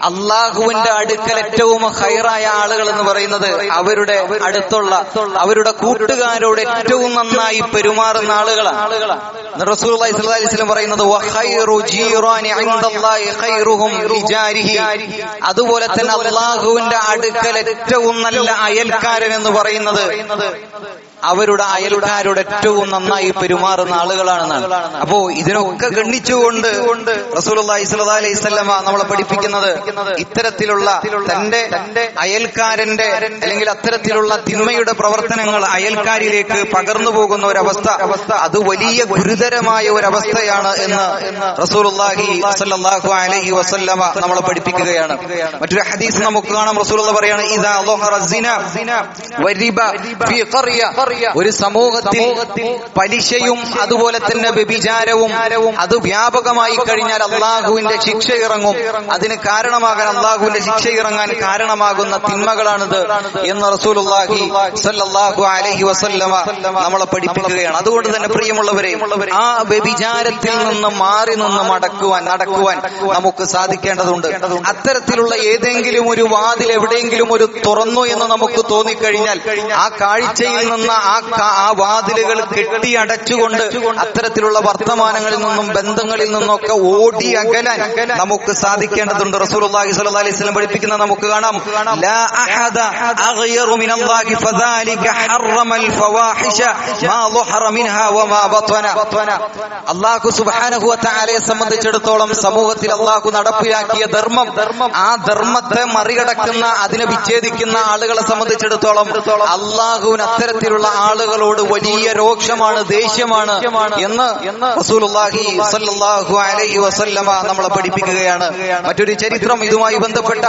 അല്ലാഹുവിന്റെ അടുക്കൽ ഏറ്റവും ഖൈറായ ആളുകൾ എന്ന് പറയുന്നത് അവരുടെ അടുത്തുള്ള, അവരുടെ കൂട്ടുകാരോട് ഏറ്റവും നന്നായി പെരുമാറുന്ന ആളുകളാണ്. റസൂലുള്ളാഹി സ്വല്ലല്ലാഹു അലൈഹി വസല്ലം പറയുന്നത്, വഖൈറു ജീറാനി ഇൻദല്ലാഹി ഖൈറുഹും ലിജാരിഹി, അതുപോലെ തന്നെ അല്ലാഹുവിന്റെ അടുക്കൽ ഏറ്റവും നല്ല അയൽക്കാരൻ എന്ന് പറയുന്നത് അവരുടെ അയൽക്കാരോട് ഏറ്റവും നന്നായി പെരുമാറുന്ന ആളുകളാണെന്നാണ്. അപ്പോ ഇതിനൊക്കെ ഗണ്ണിച്ചുകൊണ്ട് റസൂലുള്ളാഹി സ്വല്ലല്ലാഹു അലൈഹി വസല്ലമ നമ്മളെ പഠിപ്പിക്കുന്നത്, ഇത്തരത്തിലുള്ള തന്റെ അയൽക്കാരന്റെ അല്ലെങ്കിൽ അത്തരത്തിലുള്ള തിന്മയുടെ പ്രവർത്തനങ്ങൾ അയൽക്കാരിലേക്ക് പകർന്നു പോകുന്ന ഒരവസ്ഥ, അത് വലിയ ഗുരുതരമായ ഒരവസ്ഥയാണ് എന്ന് റസൂലുള്ളാഹി സ്വല്ലല്ലാഹു അലൈഹി വസല്ലമ നമ്മളെ പഠിപ്പിക്കുകയാണ്. മറ്റൊരു ഹദീസ് നമുക്ക് കാണാം, റസൂലുള്ളാഹി പറയാണ്, ഇദാ ളഹറ സിന വരിബ ഫീ ഖറിയ, ഒരു സമൂഹത്തിൽ പലിശയും അതുപോലെ തന്നെ വ്യഭിചാരവും അത് വ്യാപകമായി കഴിഞ്ഞാൽ അല്ലാഹുവിന്റെ ശിക്ഷ ഇറങ്ങും. അതിന് കാരണമാകാൻ, അല്ലാഹുവിന്റെ ശിക്ഷ ഇറങ്ങാൻ കാരണമാകുന്ന തിന്മകളാണിത് എന്ന് റസൂലുള്ളാഹി സ്വല്ലല്ലാഹു അലൈഹി വസല്ലമ നമ്മളെ പഠിപ്പിക്കുകയാണ്. അതുകൊണ്ട് തന്നെ പ്രിയമുള്ളവരെ, ആ വ്യഭിചാരത്തിൽ നിന്ന് മാറി നിന്ന് നടക്കുവാൻ നമുക്ക് സാധിക്കേണ്ടതുണ്ട്. അത്തരത്തിലുള്ള ഏതെങ്കിലും ഒരു വാതിൽ എവിടെയെങ്കിലും ഒരു തുറന്നു എന്ന് നമുക്ക് തോന്നിക്കഴിഞ്ഞാൽ ആ കാഴ്ചയിൽ നിന്ന് ആ വാതിലുകൾ കെട്ടിയടച്ചുകൊണ്ട് അത്തരത്തിലുള്ള വർത്തമാനങ്ങളിൽ നിന്നും ബന്ധങ്ങളിൽ നിന്നൊക്കെ ഓടി അകലാൻ നമുക്ക് സാധിക്കേണ്ടതുണ്ട്. റസൂലുള്ളാഹി സ്വല്ലല്ലാഹി അലൈഹി വസല്ലം പഠിപ്പിക്കുന്ന നമുക്ക് കാണാം, ലാ അഹദ അഗ്യറു മിനല്ലാഹി ഫദാലിക ഹറമൽ ഫവാഹിഷ മാ ളഹറ മിൻഹാ വമാ ബത്വന. അല്ലാഹു സുബ്ഹാനഹു വ തആലയെ സംബന്ധിച്ചിടത്തോളം സമൂഹത്തിൽ അല്ലാഹു നടപ്പിലാക്കിയ ധർമ്മം, ആ ധർമ്മത്തെ മറികടക്കുന്ന, അതിനെ വിച്ഛേദിക്കുന്ന ആളുകളെ സംബന്ധിച്ചിടത്തോളം അല്ലാഹുവിന് അത്തരത്തിലുള്ള ആളുകളോട് വലിയ രോക്ഷമാണ്, ദേഷ്യമാണ് എന്ന് റസൂലുള്ളാഹി സ്വല്ലല്ലാഹു അലൈഹി വസല്ലമ നമ്മളെ പഠിപ്പിക്കുകയാണ്. മറ്റൊരു ചരിത്രം ഇതുമായി ബന്ധപ്പെട്ട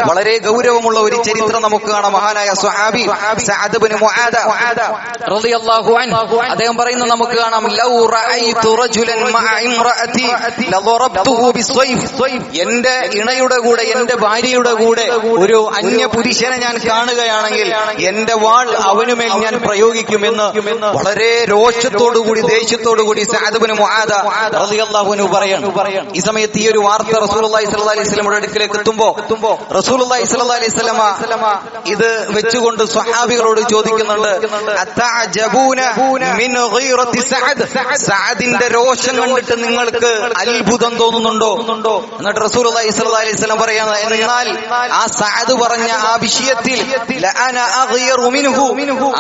വളരെ ഗൗരവമുള്ള ഒരു ചരിത്രം നമുക്ക് കാണാം. മഹാനായ സ്വഹാബി സഅദ് ഇബ്നു മുആദ റളിയല്ലാഹു അൻഹു അദ്ദേഹം പറയുന്നത് നമുക്ക് കാണാം, ലൗ റഅയ്തു റജുലൻ മഅ ഇംറഅതി ലദറബ്തുഹു ബിസ്സൈഫ്. എന്റെ ഇണയുടെ കൂടെ, എന്റെ ഭാര്യയുടെ കൂടെ ഒരു അന്യ പുരുഷനെ ഞാൻ കാണുകയാണെങ്കിൽ എന്റെ വാൾ അവനുമേൽ ഞാൻ പ്രയോഗിക്കുമെന്ന് വളരെ രോഷത്തോടുകൂടി, ദേഷ്യത്തോടുകൂടി സഅദ് ഇബ്നു മുആദ റളിയല്ലാഹു അൻഹു പറയാണ്. ഈ സമയത്ത് ഈ ഒരു വാർത്ത റസൂലുള്ളാഹി സ്വല്ലല്ലാഹി അലൈഹി വസല്ലമയുടെ അടുക്കലേക്ക് എത്തുമ്പോൾ റസൂലുള്ളാഹി സ്വല്ലല്ലാഹി അലൈഹി വസല്ലമ ഇത് വെച്ചുകൊണ്ട് സ്വഹാബികളോട് ചോദിക്കുന്നുണ്ട്, അതഅജബൂന മിൻ ഗൈറതി സഅദ്. സഅദിന്റെ രോഷം കണ്ടിട്ട് നിങ്ങൾക്ക് അത്ഭുതം തോന്നുന്നുണ്ടോ? എന്നിട്ട് റസൂലുള്ളാഹി സ്വല്ലല്ലാഹി അലൈഹി വസല്ലം പറയാണ്, എന്നാൽ ആ സഅദ് പറഞ്ഞ ആ വിഷയത്തിൽ ലഅന അഗ്യറു മിൻഹു,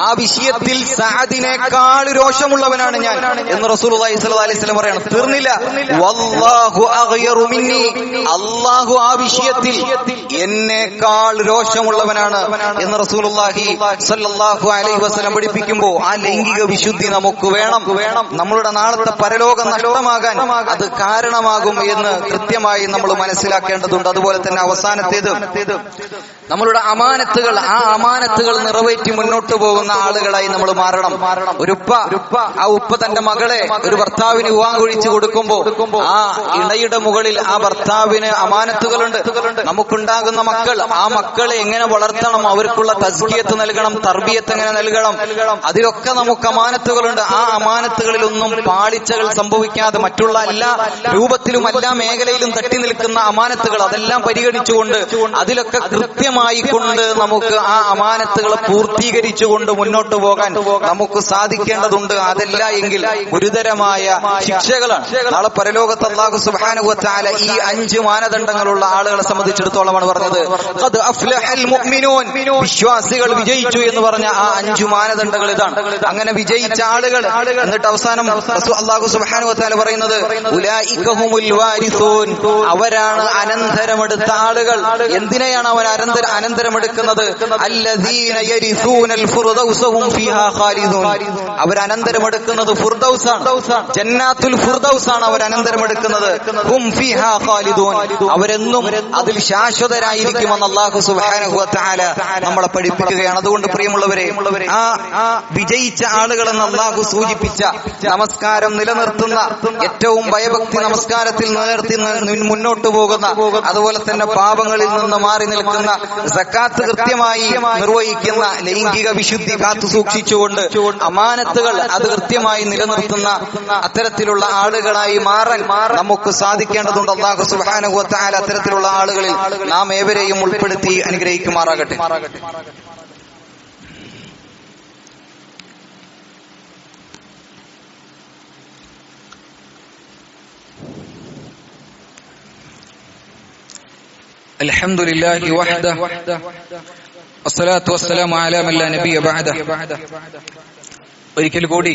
ആ വിഷയത്തിൽ സഅദിനേക്കാൾ രോഷമുള്ളവനാണ് ഞാൻ എന്ന് റസൂലുള്ളാഹി സ്വല്ലല്ലാഹി അലൈഹി വസല്ലം പറയാണ്. തീർന്നില്ല, വല്ലാഹു അഗ്യറു മിന്നി, അല്ലാഹു ആ വിഷയത്തിൽ എന്നേക്കാൾ രോഷമുള്ളവനാണ് എന്ന് റസൂലുള്ളാഹി സ്വല്ലല്ലാഹു അലൈഹി വസല്ലം പഠിപ്പിക്കുമ്പോൾ ആ ലൈംഗിക വിശുദ്ധി നമുക്ക് വേണം. നമ്മളുടെ നാളത്തെ പരലോകം നഷ്ടമാകാൻ അത് കാരണമാകും എന്ന് കൃത്യമായി നമ്മൾ മനസ്സിലാക്കേണ്ടതുണ്ട്. അതുപോലെ തന്നെ അവസാനത്തേത്, നമ്മളുടെ അമാനത്തുകൾ, ആ അമാനത്തുകൾ നിറവേറ്റി മുന്നോട്ട് പോകുന്ന ആളുകളായി നമ്മൾ മാറണം. ഒരു ഉപ്പ, ആ ഉപ്പ തന്റെ മകളെ ഒരു ഭർത്താവിന് വിവാഹം കഴിച്ചു കൊടുക്കുമ്പോ ആ ഇണയുടെ മുകളിൽ ആ ഭർത്താവിന് അമാനത്തുകളുണ്ട്. നമുക്കുണ്ടാകുന്ന മക്കൾ, ആ മക്കളെ എങ്ങനെ വളർത്തണം, അവർക്കുള്ള തസ്കിയത്ത് നൽകണം, തർബിയത്ത് എങ്ങനെ നൽകണം, അതിലൊക്കെ നമുക്ക് അമാനത്തുകളുണ്ട്. ആ അമാനത്തുകളിലൊന്നും പാളിച്ചകൾ സംഭവിക്കാതെ മറ്റുള്ള എല്ലാ രൂപത്തിലും എല്ലാ മേഖലയിലും തട്ടി നിൽക്കുന്ന അമാനത്തുകൾ അതെല്ലാം പരിഗണിച്ചുകൊണ്ട് അതിലൊക്കെ കൃത്യമായി കൊണ്ട് നമുക്ക് ആ അമാനത്തുകളെ പൂർത്തീകരിച്ചുകൊണ്ട് മുന്നോട്ട് പോകാൻ നമുക്ക് സാധിക്കേണ്ടതുണ്ട്. അതല്ല എങ്കിൽ ഗുരുതരമായ ശിക്ഷകളാണ്. നാളെ പരലോകത്ത് അല്ലാഹു സുബ്ഹാനഹു വ തആല ഈ 5 മാനദണ്ഡങ്ങളുള്ള ആളുകളെ സംബന്ധിച്ചിടത്തോളമാണ് പറഞ്ഞത്, ഖദ് അഫ്ലഹൽ മുഅ്മിനൂൻ, വിശ്വാസികൾ വിജയിച്ചു എന്ന് പറഞ്ഞ ആ 5 മാനദണ്ഡങ്ങൾ ഇതാണ്. അങ്ങനെ വിജയിച്ച ആളുകൾ, എന്നിട്ട് അവസാനം അല്ലാഹു സുബ്ഹാനഹു വ തആല പറയുന്നത്, ഉലൈക ഹുമുൽ വാരിസൂൻ, അവരാണ് അനന്തരമെടുത്ത ആളുകൾ. എന്തിനെയാണ് അവർ അനന്തരമെടുക്കുന്നത്? അല്ലദീന യരിസൂനൽ ഫിർദൗസ ഹും ഫീഹാ ഖാലിദൂൻ, അവർ അനന്തരമെടുക്കുന്നത് ഫിർദൗസാണ്, ജന്നാത്തുൽ ഫിർദൗസാണ് അവർ അനന്തരമെടുക്കുന്നത്. ഹും ഫീഹാ ഖാലിദൂൻ, അവരെന്നും അതിൽ ശാശ്വതരായിരിക്കുമെന്ന് അല്ലാഹു സുബ്ഹാനഹു വ തആല നമ്മളെ പഠിപ്പിക്കുകയാണ്. അതുകൊണ്ട് പ്രിയമുള്ളവരെ, ആ വിജയിച്ച ആളുകളെന്ന് അല്ലാഹു സൂചിപ്പിച്ച നമസ്കാരം നിലനിർത്തുന്ന, ഏറ്റവും ഭയഭക്തി നമസ്കാരത്തിൽ നിലനിർത്തി മുന്നോട്ട് പോകുന്ന, അതുപോലെ തന്നെ പാപങ്ങളിൽ നിന്ന് മാറി നിൽക്കുന്ന, സക്കാത്ത് കൃത്യമായി നിർവഹിക്കുന്ന, ലൈംഗിക വിശുദ്ധി കാത്തു സൂക്ഷിച്ചുകൊണ്ട് അമാനത്തുകൾ അത് കൃത്യമായി നിലനിർത്തുന്ന അത്തരത്തിലുള്ള ആളുകളായി മാറാൻ നമുക്ക് സാധിക്കേണ്ടതുണ്ട്. അല്ലാഹു സുബ്ഹാനഹു വ തആല അത്തരത്തിലുള്ള ആളുകളിൽ നാം ഏവരെയും ഉൾപ്പെടുത്തി അനുഗ്രഹിക്കുമാറാകട്ടെ. അൽഹംദുലില്ലാഹി വഹ്ദഹു വസ്സലാത്തു വസ്സലാമു അലാ മൻ ലാ നബിയ ബഅദഹു. ഒരിക്കൽ കൂടി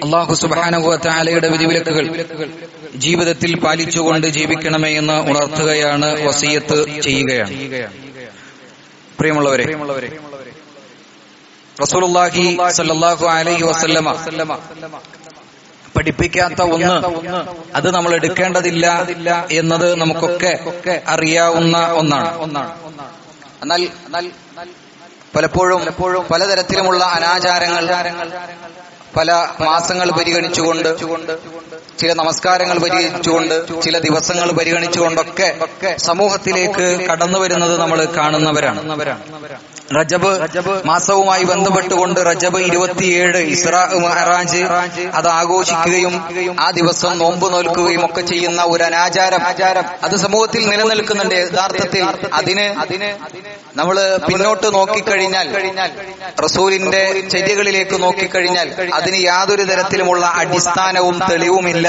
അല്ലാഹു സുബ്ഹാനഹു വ തആലയുടെ വിധിവിലക്കുകൾ ജീവിതത്തിൽ പാലിച്ചുകൊണ്ട് ജീവിക്കണമേ എന്ന് ഉണർത്തുകയാണ്, വസിയത്ത് ചെയ്യുകയാണ്. പ്രിയമുള്ളവരെ, റസൂലുള്ളാഹി സ്വല്ലല്ലാഹു അലൈഹി വസല്ലമ പഠിപ്പിക്കാത്ത ഒന്ന് അത് നമ്മൾ എടുക്കേണ്ടതില്ല എന്നത് നമുക്കൊക്കെ അറിയാവുന്ന ഒന്നാണ്. എന്നാൽ പലപ്പോഴും പലതരത്തിലുമുള്ള അനാചാരങ്ങൾ, പല മാസങ്ങൾ പരിഗണിച്ചുകൊണ്ട്, ചില നമസ്കാരങ്ങൾ പരിഗണിച്ചുകൊണ്ട്, ചില ദിവസങ്ങൾ പരിഗണിച്ചുകൊണ്ടൊക്കെ സമൂഹത്തിലേക്ക് കടന്നു വരുന്നത് നമ്മൾ കാണുന്നവരാണ്. റജബ് മാസവുമായി ബന്ധപ്പെട്ടുകൊണ്ട് റജബ് 27 ഇസ്രാ മിഅ്റാജ് അത് ആഘോഷിക്കുകയും ആ ദിവസം നോമ്പ് നോൽക്കുകയും ഒക്കെ ചെയ്യുന്ന ഒരു അനാചാരം അത് സമൂഹത്തിൽ നിലനിൽക്കുന്നുണ്ട്. യഥാർത്ഥത്തിൽ അതിന് നമ്മൾ പിന്നോട്ട് നോക്കിക്കഴിഞ്ഞാൽ, റസൂലിന്റെ ചര്യകളിലേക്ക് നോക്കിക്കഴിഞ്ഞാൽ അതിന് യാതൊരു തരത്തിലുമുള്ള അടിസ്ഥാനവും തെളിവുമില്ല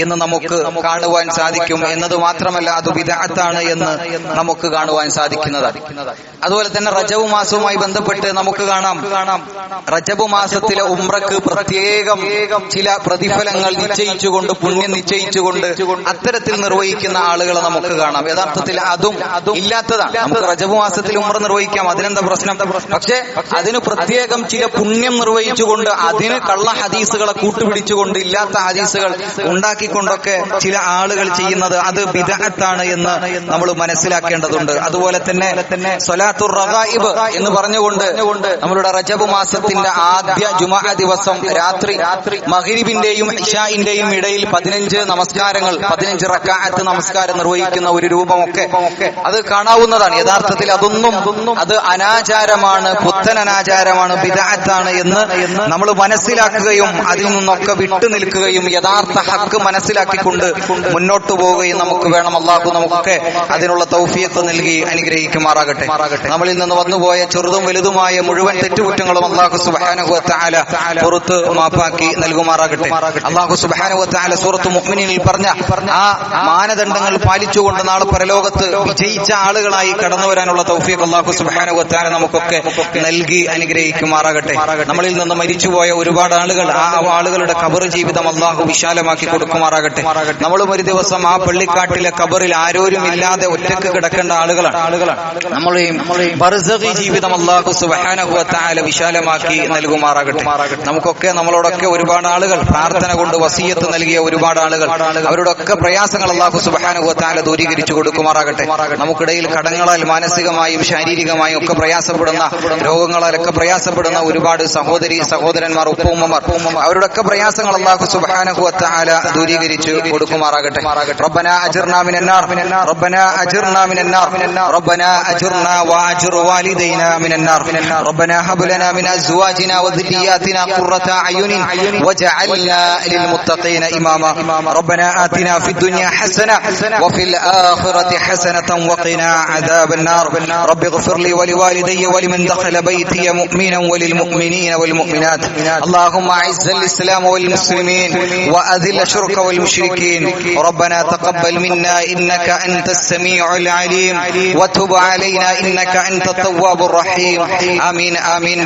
എന്ന് നമുക്ക് കാണുവാൻ സാധിക്കും. എന്നത് മാത്രമല്ല, അത് ബിദ്അത്താണ് എന്ന് നമുക്ക് കാണുവാൻ സാധിക്കുന്നതാണ്. അതുപോലെ തന്നെ റജബ് മാസവുമായി ബന്ധപ്പെട്ട് നമുക്ക് കാണാം, റജബ് മാസത്തിലെ ഉംറക്ക് പ്രത്യേകം ചില പ്രതിഫലങ്ങൾ നിശ്ചയിച്ചുകൊണ്ട്, പുണ്യം നിശ്ചയിച്ചുകൊണ്ട് അത്തരത്തിൽ നിർവഹിക്കുന്ന ആളുകളെ നമുക്ക് കാണാം. യഥാർത്ഥത്തിൽ അതും ഇല്ലാത്തതാണ്. നമുക്ക് റജബ് മാസത്തിൽ ഉംറ നിർവഹിക്കാം, അതിനെന്താ പ്രശ്നം? പക്ഷെ അതിന് പ്രത്യേകം ചില പുണ്യം നിർവഹിച്ചുകൊണ്ട്, അതിന് കള്ള ഹദീസുകളെ കൂട്ടുപിടിച്ചുകൊണ്ട്, ഇല്ലാത്ത ഹദീസുകൾ ഉണ്ടാക്കിക്കൊണ്ടൊക്കെ ചില ആളുകൾ ചെയ്യുന്നത് അത് ബിദ്അത്താണ് എന്ന് നമ്മൾ മനസ്സിലാക്കേണ്ടതുണ്ട്. അതുപോലെ തന്നെ സ്വലാത്തുർ റഗായിബ് എന്ന് പറഞ്ഞുകൊണ്ട് നമ്മളുടെ റജബ് മാസത്തിന്റെ ആദ്യ ജുമുഅ ദിവസം രാത്രി മഗ്രിബിന്റെയും ഇശാഇന്റെയും ഇടയിൽ 15 നമസ്കാരങ്ങൾ, 15 റക്അത്ത് നമസ്കാരം നിർവഹിക്കുന്ന ഒരു രൂപമൊക്കെ അത് കാണാവുന്നതാണ്. യഥാർത്ഥത്തിൽ അതൊന്നും അത് അനാചാരമാണ്, പുത്തൻ അനാചാരമാണ്, ബിദ്അത്താണ് എന്ന് നമ്മൾ മനസ്സിലാക്കുകയും അതിൽ നിന്നൊക്കെ വിട്ടു നിൽക്കുകയും യഥാർത്ഥ ഹക്ക് മനസ്സിലാക്കിക്കൊണ്ട് മുന്നോട്ട് പോവുകയും നമുക്ക് വേണം. അല്ലാഹു നമുക്കൊക്കെ അതിനുള്ള തൗഫീഖ് നൽകി അനുഗ്രഹിക്കുമാറാകട്ടെ. നമ്മളിൽ നിന്ന് വന്നുപോയ ചെറുതും വലുതുമായ മുഴുവൻ തെറ്റുകുറ്റങ്ങളും അല്ലാഹു സുബ്ഹാനഹു വ തആല പുറത്ത് മാപ്പാക്കി നൽകുമാറാകട്ടെ. അല്ലാഹു സുബ്ഹാനഹു വ തആല സൂറത്തുൽ മുഅ്മിനീനിൽ പറഞ്ഞ ആ മാനദണ്ഡങ്ങൾ പാലിച്ചുകൊണ്ട് നാളെ പരലോകത്ത് വിജയിച്ച ആളുകളായി കടന്നു വരാനുള്ള തൗഫീഖ് അല്ലാഹു സുബ്ഹാനഹു വ തആല നമുക്കൊക്കെ നൽകി അനുഗ്രഹിക്കുമാറാകട്ടെ. നമ്മളിൽ നിന്ന് മരിച്ചുപോയ ഒരുപാട് ആളുകൾ, ആ ആളുകളുടെ ഖബർ ജീവിതം അല്ലാഹു വിശാലമാക്കി കൊടുക്കുമാറാകട്ടെ. നമ്മളും ഒരു ദിവസം ആ പള്ളിക്കാട്ടിലെ ഖബറിൽ ആരോരും ഇല്ലാതെ ഒറ്റക്ക് കിടക്കേണ്ട ആളുകളാണ്. നമ്മളെയും ബർസഖി ജീവിതം അല്ലാഹു സുബ്ഹാനഹു വ തആല വിശാലമാക്കി നൽകുമാറാകട്ടെ. നമുക്കൊക്കെ നമ്മളോടൊക്കെ ഒരുപാട് ആളുകൾ പ്രാർത്ഥന കൊണ്ട് വസിയത്ത് നൽകിയ ഒരുപാട് ആളുകൾ, അവരുടെയൊക്കെ പ്രയാസങ്ങൾ അല്ലാഹു സുബ്ഹാനഹു വ തആല ദൂരീകരിച്ചു കൊടുക്കുമാറാകട്ടെ. നമുക്കിടയിൽ കടങ്ങളാൽ മാനസികമായും ശാരീരികമായും ഒക്കെ പ്രയാസപ്പെടുന്ന, രോഗങ്ങളാലൊക്കെ പ്രയാസപ്പെടുന്ന ഒരുപാട് സഹോദരന്മാർ, ഉപ്പുമ്മമാർ, അവരുടെയൊക്കെ പ്രയാസങ്ങൾ അല്ലാഹു സുബ്ഹാനഹു വ തആല ദൂരീകരിച്ചു കൊടുക്കുമാറാകട്ടെ. റബ്ബനാ അജിർനാ മിനന്നാർ, റബ്ബനാ അജിർനാ മിനന്നാർ, റബ്ബനാ അജിർനാ വഅജിർ വാലിദൈനാ മിനന്നാർ, റബ്ബനാ ഹബ് ലനാ മിൻ അസ്വാജിനാ വദുരിയാതിനാ ഖുർറത അയുനിൻ വജഅൽനാ ലിൽമുത്തഖീന ഇമാമാ, റബ്ബനാ ആതിനാ ഫിദ്ദുനിയാ ഹസന വഫിൽ ആഖിറതി ഹസനതൻ വഖിനാ അദാബന്നാർ, റബ്ബി ഇഗ്ഫിർ ലി വലിവാലിദയ്യ വലിമൻ ദഖല ബൈതിയ മുഅ്മിനൻ വലിൽമുഅ്മിനീന വൽമുഅ്മിനാത്, അല്ലാഹുമ്മ അഇസ്സൽ ഇസ്ലാമ വൽമുസ്ലിമീൻ വഅദിൽ അശ്റക വൽമുശ്രികീൻ, റബ്ബനാ തഖബ്ബൽ മിന്നാ ഇന്നക അൻതസ് സമീഉൽ അലീം വതുബ് അലൈനാ ഇന്നക അൻതത് തവ്വാബുർ റഹീം. ആമീൻ ആമീൻ.